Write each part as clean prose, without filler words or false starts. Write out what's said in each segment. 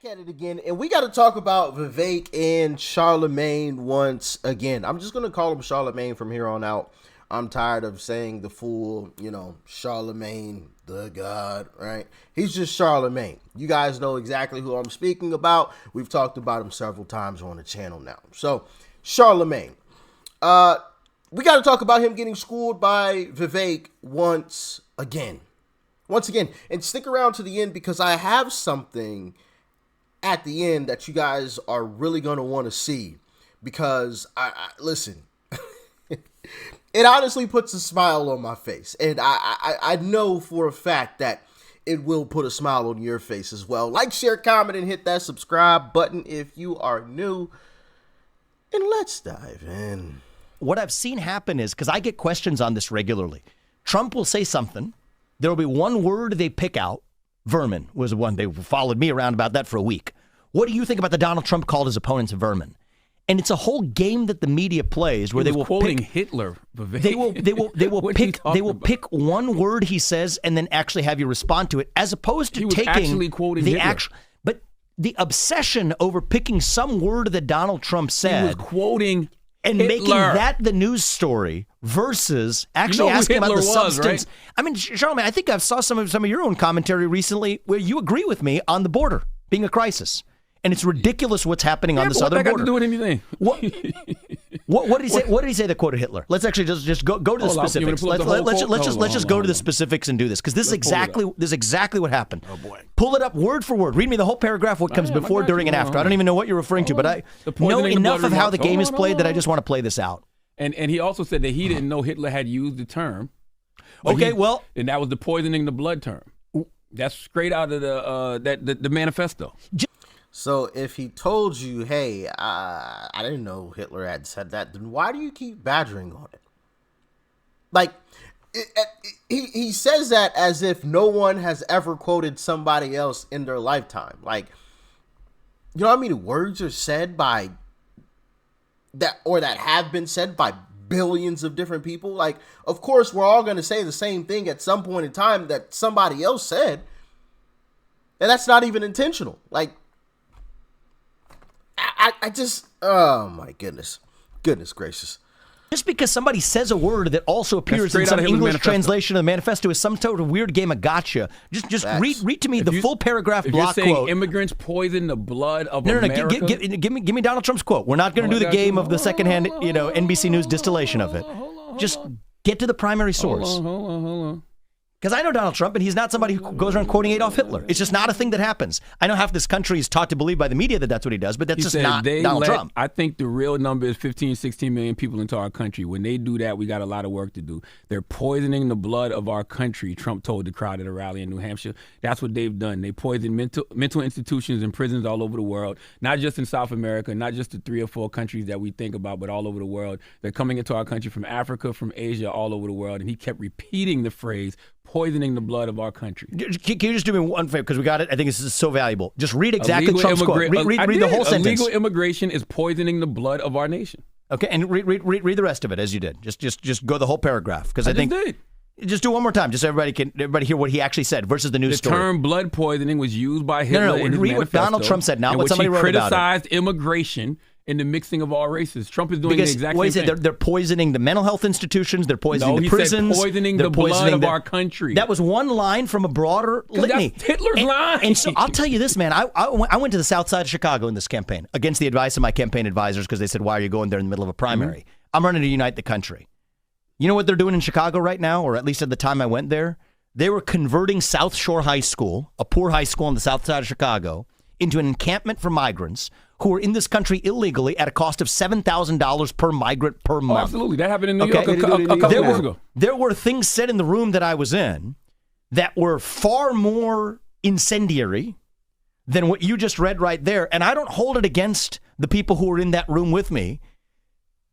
At it again, and we got to talk about Vivek and Charlamagne once again. I'm just going to call him Charlamagne from here on out. I'm tired of saying the full, Charlamagne, the God, right? He's just Charlamagne. You guys know exactly who I'm speaking about. We've talked about him several times on the channel now. So, Charlamagne. We got to talk about him getting schooled by Vivek once again. And stick around to the end because I have something at the end that you guys are really going to want to see, because I listen, it honestly puts a smile on my face, and I know for a fact that it will put a smile on your face as well. Like, share, comment, and hit that subscribe button if you are new, and let's dive in. What I've seen happen is, because I get questions on this regularly, Trump will say something, there will be one word they pick out. Vermin was the one. They followed me around about that for a week. What do you think about the Donald Trump called his opponents vermin? And it's a whole game that the media plays where they will quoting pick Hitler. They will pick one word he says and then actually have you respond to it, as opposed to he was taking actually quoting the Hitler. actual. But the obsession over picking some word that Donald Trump said, he was quoting and Hitler. making that the news story versus actually asking about the substance. Right? I mean, Charlamagne, I think I saw some of your own commentary recently where you agree with me on the border being a crisis. And it's ridiculous what's happening on the southern border. What got to do with anything? What did he say? What did he say that quoted Hitler? Let's actually just go to the specifics. Let's just go to the specifics and do this, because this is exactly what happened. Oh boy! Pull it up word for word. Read me the whole paragraph. What comes before, during, and after. I don't even know what you're referring to, but I know enough of how the game is played that I just want to play this out. And he also said that he didn't know Hitler had used the term. Okay, and that was the poisoning the blood term. That's straight out of the manifesto. So if he told you, hey, I didn't know Hitler had said that, then why do you keep badgering on it? Like, he says that as if no one has ever quoted somebody else in their lifetime. Like, you know how many words are said by that, or that have been said by billions of different people? Like, of course, we're all going to say the same thing at some point in time that somebody else said. And that's not even intentional. Like, I just, oh my goodness gracious. Just because somebody says a word that also appears in some English translation of the manifesto is some sort of weird game of gotcha. Just read to me the full paragraph block quote. You're saying quote. immigrants poison the blood of America? No. Give me Donald Trump's quote. We're not going to do the game of the secondhand, NBC News distillation of it. Just get to the primary source. Hold on. Because I know Donald Trump, and he's not somebody who goes around quoting Adolf Hitler. It's just not a thing that happens. I know half this country is taught to believe by the media that that's what he does, but that's just not Donald Trump. I think the real number is 15, 16 million people into our country. When they do that, we got a lot of work to do. They're poisoning the blood of our country, Trump told the crowd at a rally in New Hampshire. That's what they've done. They poison mental institutions and prisons all over the world, not just in South America, not just the 3 or 4 countries that we think about, but all over the world. They're coming into our country from Africa, from Asia, all over the world. And he kept repeating the phrase, poisoning the blood of our country. Can you just do me one favor? Because we got it. I think this is so valuable. Just read exactly Trump's quote. Read the whole sentence. Illegal immigration is poisoning the blood of our nation. Okay, and read the rest of it as you did. Just go the whole paragraph, because I think did. Just do it one more time, just so everybody hear what he actually said versus the news story. The term blood poisoning was used by Hitler in his read what Donald Trump said, not what somebody wrote about it. He criticized immigration in the mixing of all races. Trump is doing the exact same thing. They're poisoning the mental health institutions. They're poisoning the prisons. He said poisoning the blood of our country. That was one line from a broader litany. That's Hitler's line. And so I'll tell you this, man. I went to the south side of Chicago in this campaign against the advice of my campaign advisors, because they said, why are you going there in the middle of a primary? Mm-hmm. I'm running to unite the country. You know what they're doing in Chicago right now, or at least at the time I went there? They were converting South Shore High School, a poor high school on the south side of Chicago, into an encampment for migrants who are in this country illegally at a cost of $7,000 per migrant per month. Oh, absolutely. That happened in New York a couple years ago. There were things said in the room that I was in that were far more incendiary than what you just read right there. And I don't hold it against the people who were in that room with me,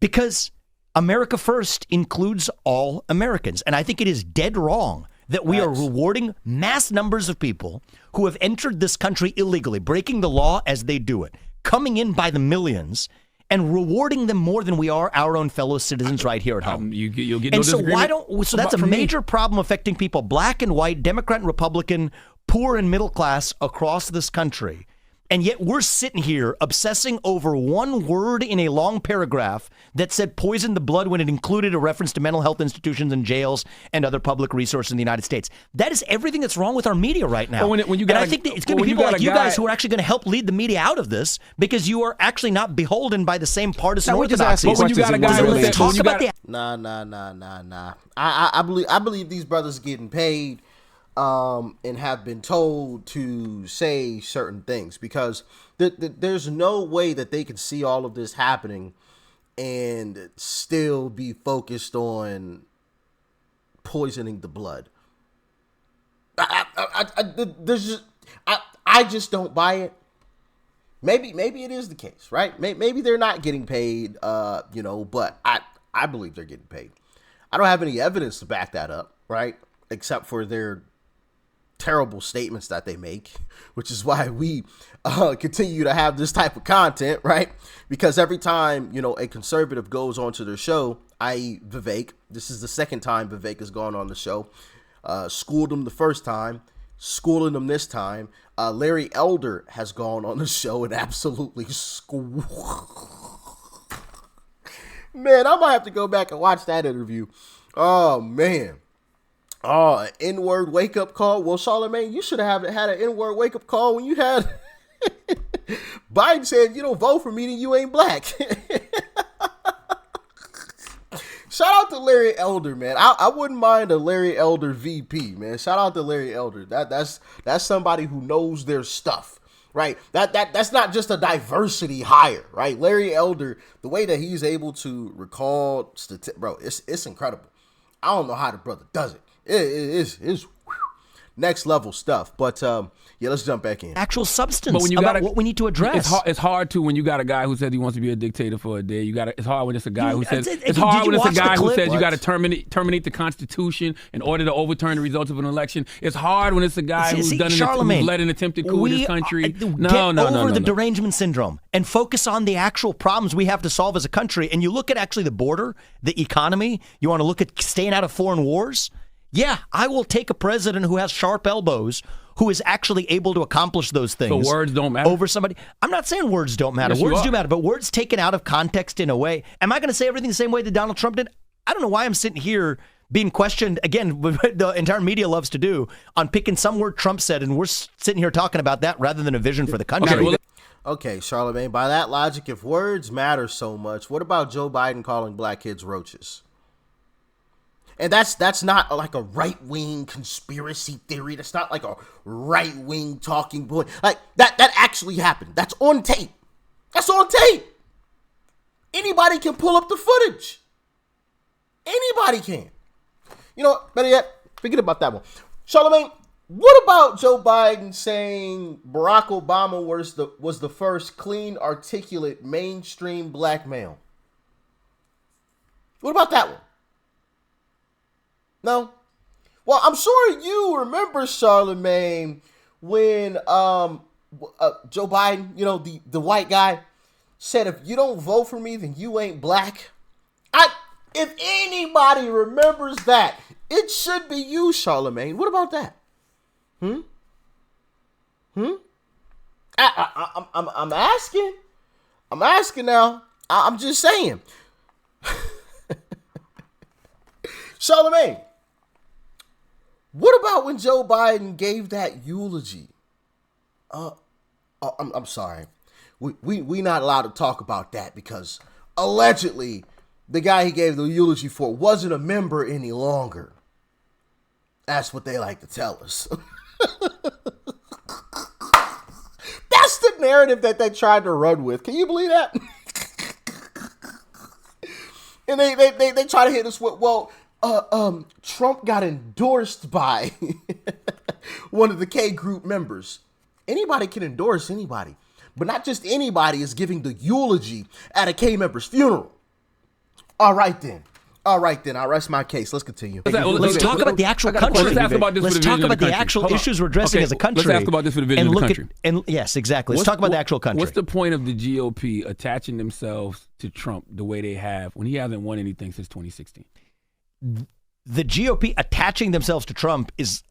because America First includes all Americans. And I think it is dead wrong that we are rewarding mass numbers of people who have entered this country illegally, breaking the law as they do it, coming in by the millions, and rewarding them more than we are our own fellow citizens right here at home. You'll get and so that's a major problem affecting people, black and white, Democrat and Republican, poor and middle class across this country. And yet we're sitting here obsessing over one word in a long paragraph that said poison the blood when it included a reference to mental health institutions and jails and other public resources in the United States. That is everything that's wrong with our media right now. And I think that it's going to be people like you guys who are actually going to help lead the media out of this, because you are actually not beholden by the same partisan orthodoxy. Nah. I believe these brothers getting paid and have been told to say certain things, because there's no way that they can see all of this happening and still be focused on poisoning the blood. I just don't buy it. Maybe it is the case, right? Maybe they're not getting paid, but I believe they're getting paid. I don't have any evidence to back that up, right? Except for their terrible statements that they make, which is why we continue to have this type of content, right? Because every time, a conservative goes onto their show, i.e. Vivek, this is the second time Vivek has gone on the show, schooled him the first time, schooling him this time. Larry Elder has gone on the show and absolutely Man, I might have to go back and watch that interview. Oh, man. Oh, N-word wake-up call. Well, Charlamagne, you should have had an N-word wake-up call when you had Biden said, you don't vote for me, then you ain't black. Shout out to Larry Elder, man. I wouldn't mind a Larry Elder VP, man. Shout out to Larry Elder. That's somebody who knows their stuff, right? That's not just a diversity hire, right? Larry Elder, the way that he's able to recall bro, it's incredible. I don't know how the brother does it. It's next level stuff. But let's jump back in. Actual substance but when you about what we need to address. It's hard to when you got a guy who said he wants to be a dictator for a day. It's hard when it's a guy who says it's hard when it's a guy who says you got to terminate the Constitution in order to overturn the results of an election. It's hard when it's a guy who's led an attempted coup in this country. Get over the derangement syndrome and focus on the actual problems we have to solve as a country. And you look at actually the border, the economy. You want to look at staying out of foreign wars. Yeah, I will take a president who has sharp elbows, who is actually able to accomplish those things. So words don't matter? Over somebody. I'm not saying words don't matter. Yes, words do matter, but words taken out of context in a way. Am I going to say everything the same way that Donald Trump did? I don't know why I'm sitting here being questioned, again, the entire media loves to do, on picking some word Trump said, and we're sitting here talking about that rather than a vision for the country. Okay, Charlamagne, by that logic, if words matter so much, what about Joe Biden calling black kids roaches? And that's not like a right-wing conspiracy theory. That's not like a right-wing talking point. Like, that actually happened. That's on tape. That's on tape. Anybody can pull up the footage. Anybody can. Better yet, forget about that one. Charlamagne, what about Joe Biden saying Barack Obama was the first clean, articulate, mainstream black male? What about that one? No? Well, I'm sure you remember, Charlamagne, when Joe Biden, the white guy, said, if you don't vote for me, then you ain't black. If anybody remembers that, it should be you, Charlamagne. What about that? I'm asking. I'm asking now. I'm just saying. Charlamagne, what about when Joe Biden gave that eulogy? I'm sorry. We not allowed to talk about that because allegedly the guy he gave the eulogy for wasn't a member any longer. That's what they like to tell us. That's the narrative that they tried to run with. Can you believe that? And they try to hit us with, Trump got endorsed by one of the K group members. Anybody can endorse anybody, but not just anybody is giving the eulogy at a K member's funeral. All right then. I rest my case. Let's continue. Let's talk about the actual country. Let's talk about this Let's talk about the actual issues we're addressing as a country. Let's ask about this for the vision of the country. Yes, exactly. Let's talk about the actual country. What's the point of the GOP attaching themselves to Trump the way they have when he hasn't won anything since 2016? The GOP attaching themselves to Trump is,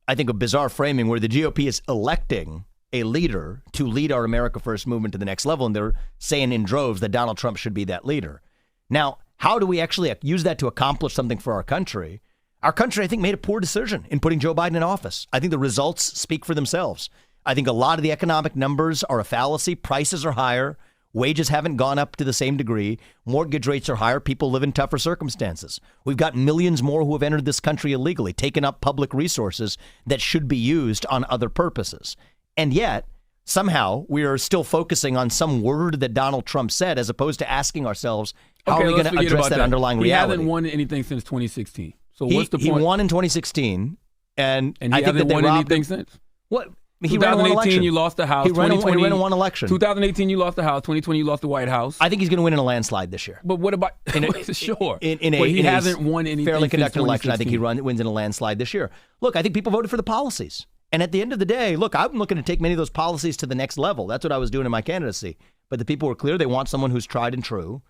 I think, a bizarre framing where the GOP is electing a leader to lead our America First movement to the next level. And they're saying in droves that Donald Trump should be that leader. Now, how do we actually use that to accomplish something for our country? Our country, I think, made a poor decision in putting Joe Biden in office. I think the results speak for themselves. I think a lot of the economic numbers are a fallacy. Prices are higher. Wages haven't gone up to the same degree. Mortgage rates are higher. People live in tougher circumstances. We've got millions more who have entered this country illegally, taken up public resources that should be used on other purposes. And yet, somehow, we are still focusing on some word that Donald Trump said, as opposed to asking ourselves, how are we going to address that underlying reality? He hasn't won anything since 2016. So what's the point? He won in 2016, and he I think hasn't that won anything since? What? He ran 2018, you lost the House. He ran one election. 2018, you lost the House. 2020, you lost the White House. I think he's going to win in a landslide this year. But what about sure? But he hasn't won anything. Fairly conducted since election. I think he wins in a landslide this year. Look, I think people voted for the policies. And at the end of the day, look, I'm looking to take many of those policies to the next level. That's what I was doing in my candidacy. But the people were clear. They want someone who's tried and true.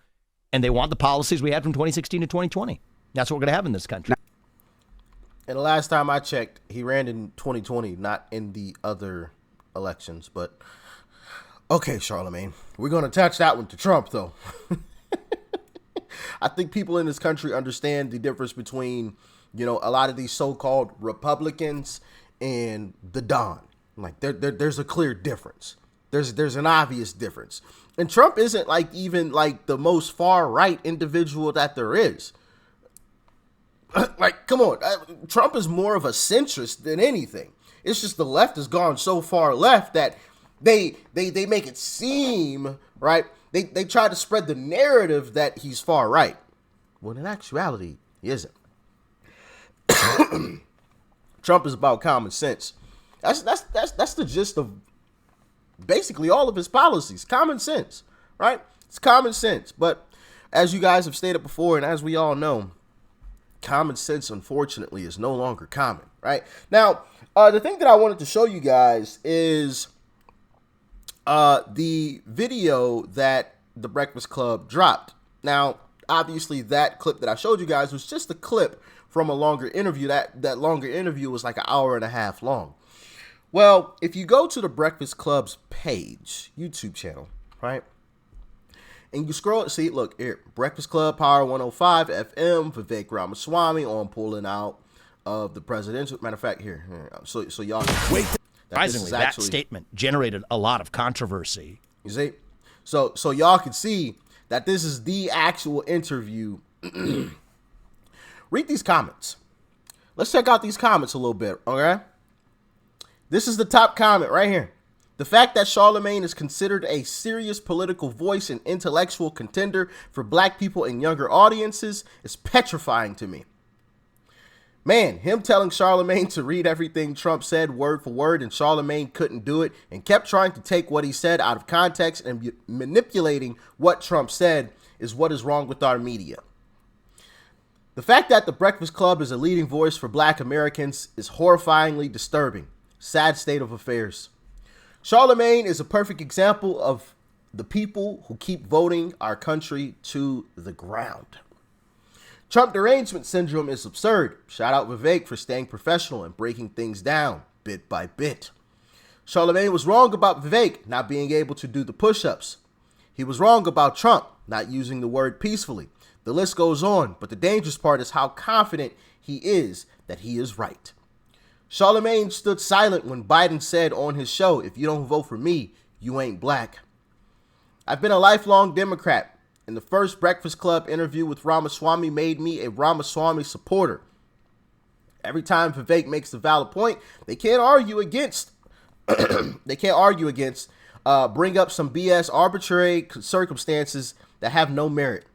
And they want the policies we had from 2016 to 2020. That's what we're going to have in this country. And the last time I checked, he ran in 2020, not in the other elections. But okay, Charlamagne, we're going to attach that one to Trump, though. I think people in this country understand the difference between, a lot of these so-called Republicans and the Don. Like there's a clear difference. There's an obvious difference. And Trump isn't even the most far right individual that there is. Like, come on. Trump is more of a centrist than anything. It's just the left has gone so far left that they make it seem, right? They try to spread the narrative that he's far right. When in actuality, he isn't. Trump is about common sense. That's the gist of basically all of his policies. Common sense, right? It's common sense. But as you guys have stated before, and as we all know, common sense, unfortunately, is no longer common, right? Now, the thing that I wanted to show you guys is the video that the Breakfast Club dropped. Now, obviously, that clip that I showed you guys was just a clip from a longer interview. That longer interview was like an hour and a half long. Well, if you go to the Breakfast Club's page, YouTube channel, right? And you scroll, see, look here, Breakfast Club, Power 105 FM, Vivek Ramaswamy on pulling out of the presidential. Matter of fact, here, so y'all. Wait, surprisingly, that statement generated a lot of controversy. You see, so y'all can see that this is the actual interview. Read these comments. Let's check out these comments a little bit, okay? This is the top comment right here. The fact that Charlamagne is considered a serious political voice and intellectual contender for black people and younger audiences is petrifying to me. Man, him telling Charlamagne to read everything Trump said word for word, and Charlamagne couldn't do it and kept trying to take what he said out of context and manipulating what Trump said is what is wrong with our media. The fact that the Breakfast Club is a leading voice for black Americans is horrifyingly disturbing. Sad state of affairs. Charlamagne is a perfect example of the people who keep voting our country to the ground. Trump derangement syndrome is absurd. Shout out Vivek for staying professional and breaking things down bit by bit. Charlamagne was wrong about Vivek not being able to do the push-ups. He was wrong about Trump not using the word peacefully. The list goes on, but the dangerous part is how confident he is that he is right. Charlamagne stood silent when Biden said on his show, "If you don't vote for me, you ain't black." I've been a lifelong Democrat, and the first Breakfast Club interview with Ramaswamy made me a Ramaswamy supporter. Every time Vivek makes a valid point, they can't argue against. Bring up some BS arbitrary circumstances that have no merit.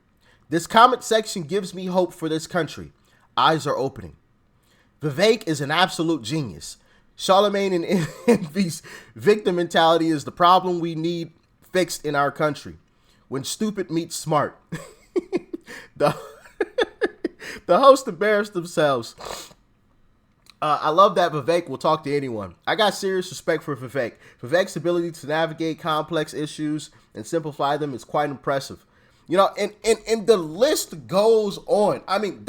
This comment section gives me hope for this country. Eyes are opening. Vivek is an absolute genius. Charlamagne and Envy's victim mentality is the problem we need fixed in our country. When stupid meets smart. The hosts embarrassed themselves. I love that Vivek will talk to anyone. I got serious respect for Vivek. Vivek's ability to navigate complex issues and simplify them is quite impressive. And the list goes on. I mean,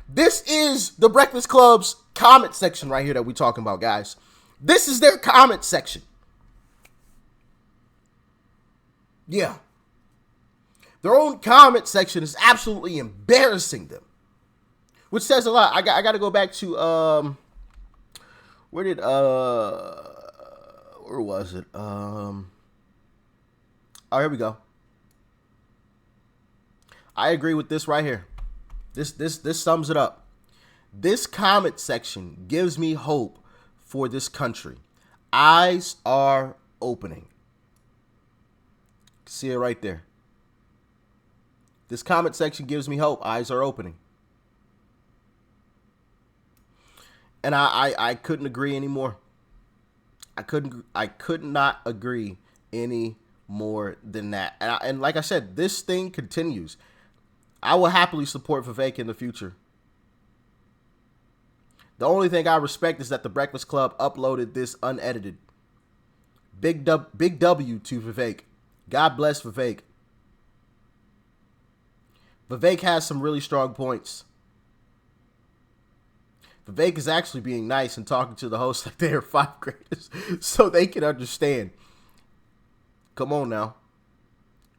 this is the Breakfast Club's comment section right here that we're talking about, guys. This is their comment section. Yeah. Their own comment section is absolutely embarrassing them, which says a lot. I got to go back to where was it? Oh, here we go. I agree with this right here. This sums it up. This comment section gives me hope for this country. Eyes are opening. See it right there. This comment section gives me hope. Eyes are opening. And I couldn't agree anymore. I could not agree any more than that. And like I said, this thing continues. I will happily support Vivek in the future. The only thing I respect is that the Breakfast Club uploaded this unedited. Big W to Vivek. God bless Vivek. Vivek has some really strong points. Vivek is actually being nice and talking to the hosts like they are 5th graders so they can understand. Come on now.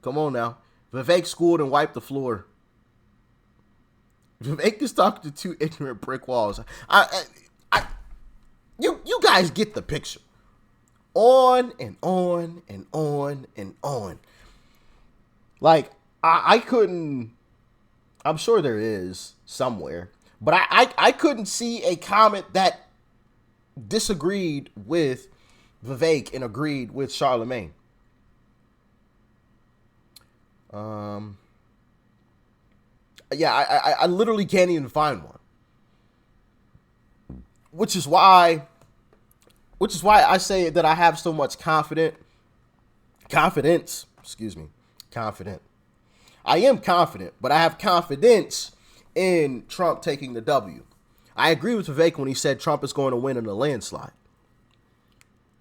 Come on now. Vivek schooled and wiped the floor. Vivek is talking to 2 ignorant brick walls. You guys get the picture. On and on and on and on. Like, I couldn't, I'm sure there is somewhere, but I couldn't see a comment that disagreed with Vivek and agreed with Charlamagne. Yeah, I literally can't even find one. Which is why I say that I have so much confidence. Confident. I am confident, but I have confidence in Trump taking the W. I agree with Vivek when he said Trump is going to win in a landslide.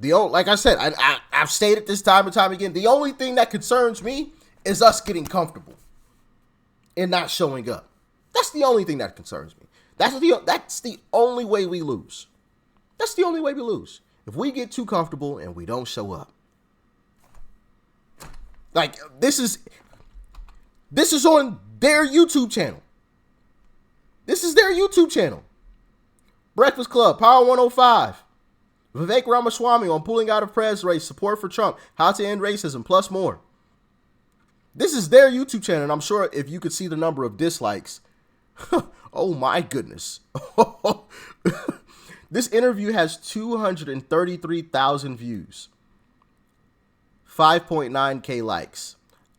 Like I said, I've stated this time and time again, the only thing that concerns me is us getting comfortable and not showing up. That's the only thing that concerns me. That's the only way we lose. That's the only way we lose. If we get too comfortable and we don't show up. Like, this is on their YouTube channel. This is their YouTube channel. Breakfast Club, Power 105. Vivek Ramaswamy on pulling out of press race, support for Trump, how to end racism, plus more. This is their YouTube channel, and I'm sure if you could see the number of dislikes, oh my goodness. This interview has 233,000 views, 5.9K likes.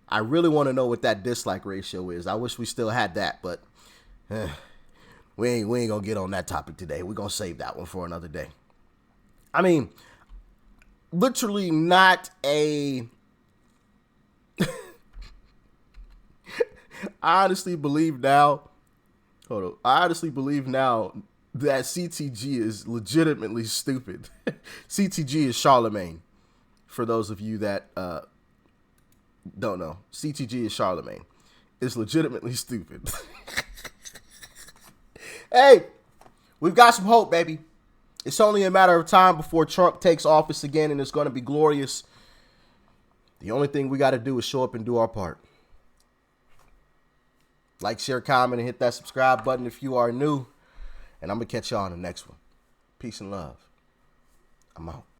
I really want to know what that dislike ratio is. I wish we still had that, but we ain't gonna get on that topic today. We're gonna save that one for another day. I mean, literally not a... I honestly believe now that CTG is legitimately stupid. CTG is Charlamagne. For those of you that don't know, CTG is Charlamagne. It's legitimately stupid. Hey, we've got some hope, baby. It's only a matter of time before Trump takes office again, and it's going to be glorious. The only thing we got to do is show up and do our part. Like, share, comment, and hit that subscribe button if you are new. And I'm going to catch y'all on the next one. Peace and love. I'm out.